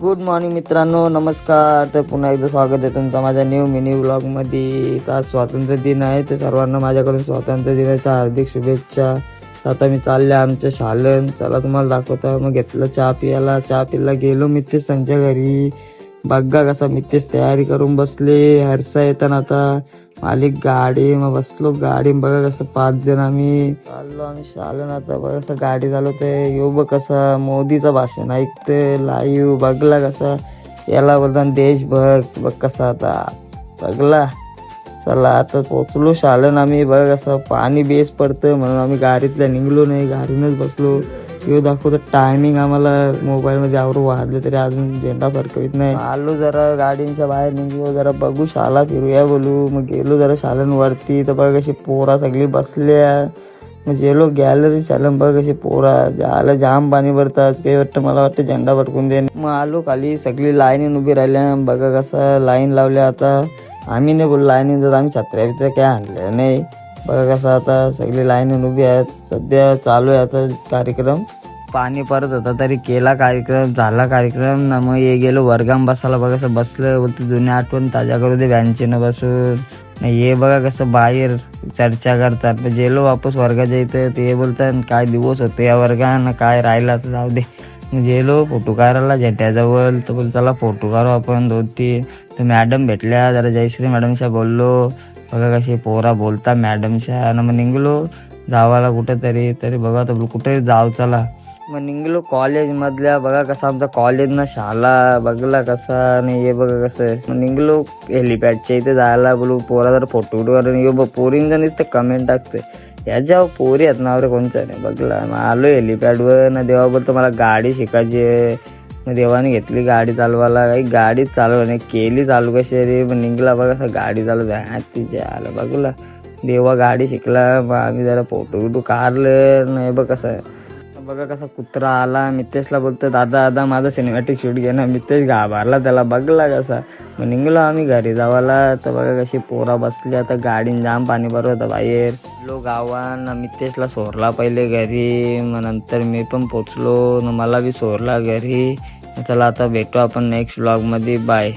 Good morning मित्रांनो, नमस्कार. तर पुन्हा एकदा स्वागत आहे तुमचं माझ्या न्यू मिनी व्लॉगमध्ये. आज स्वातंत्र्य दिन आहे, तर सर्वांना माझ्याकडून स्वातंत्र्य दिनाच्या हार्दिक शुभेच्छा. आता मी चालले आमच्या शालन, चला तुम्हाला दाखवतो. मग घेतलं चहा पिला गेलो मितेशच्या घरी. बघा कसा मितेश तयारी करून बसले. हर्षा येताना आता मालिक गाडी, मग बसलो गाडी. बघा कसं 5 जण आम्ही शालन. आता बघा कसं गाडी चालवतंय. यो बघ कसा मोदीचं भाषण ऐकतंय लाईव्ह. बघला कसा याला बोलताना देशभर. बघ कसा आता बघला. चला आता पोचलो शालन आम्ही. बघा कसं पाणी बेस पडतं म्हणून आम्ही गाडीतल्या निघलो नाही, गाडीनंच बसलो. यो दाखवतो टायमिंग आम्हाला मोबाईलमध्ये आवरून वाजले तरी अजून झेंडा फरकवीत नाही. आलो जरा गाडींच्या बाहेर निघलो, जरा बघू शाला फिरूया बोलू. मग गेलो जरा शालन वरती. तर बघ कशी पोरा सगळी बसल्या. मग गेलो गॅलरी शालन. बघ कशी पोरा आला जाम पाणी भरतात. काही वाटतं मला वाटतं झेंडा फडकून दे. मग आलो खाली, सगळी लाईनीन उभी राहिल्या. बघा कसं लाईन लावल्या. आता आम्ही नाही बोललो लाईनीन जात, आम्ही छत्र्या बित्र्या काय आणल्या नाही. बघा कसं आता सगळी लाईनीन उभी आहेत. सध्या चालू आहे आता कार्यक्रम. पाणी परत होता तरी केला कार्यक्रम, झाला कार्यक्रम ना. मग हे गेलो वर्गाम बसायला. बघा कसं बसलं. बोलतो जुनी आठवण ताज्या करू दे बँचेनं बसून. नाही हे बघा कसं बाहेर चर्चा करतात. मग गेलो वापस वर्गाच्या इथं. ते बोलतात काय दिवस होते या वर्गानं, काय राहिला तर जाऊ दे. मग गेलो फोटो काढायला झेंड्याजवळ. तर बोल चला फोटो काढू आपण 2-3. तर मॅडम भेटल्या, जरा जयश्री मॅडमशा बोललो. बघा कशी पोरा बोलता मॅडमशा. मग निघलो जावाला कुठं तरी बघा तर कुठे जाऊ चला. मग निघलो कॉलेजमधल्या. बघा कसा आमचा कॉलेज ना शाला. बघला कसा नाही हे बघा कसं. मग निघलो हेलिपॅडच्या इथे जायला. बोलू पोरा जरा फोटो वगैरे यो बघ पोरींचा नुसतं कमेंट टाकते याच्यावर पोरी आहेत ना रे कोणच्या नाही. बघला मग आलो हेलिपॅडवर ना. देवा बोलतो मला गाडी शिकायची आहे. मग देवाने घेतली गाडी चालवायला. काही गाडीच चालवा नाही केली चालू कशी रे. मग निघला बघा कसं गाडी चालवत तिच्या आलं. बघला देवा गाडी शिकला. मग आम्ही जरा फोटो काढलं नाही. बघ कसं बघा कसा कुत्रा आला. मितेशला बोलतो दादा माझा सिनेमॅटिक शूट घे ना. मितेश घाबरला त्याला. बघला कसा. मग निघलो आम्ही घरी जावाला. तर बघा कशी पोरा बसली. आता गाडीन जाम पाणी भरत होतं बाहेर. लो गावान मितेशला सोरला पहिले घरी. मग नंतर मी पण पोचलो. मला बी सोरला घरी. चला आता भेटू आपण नेक्स्ट व्लॉगमध्ये. बाय.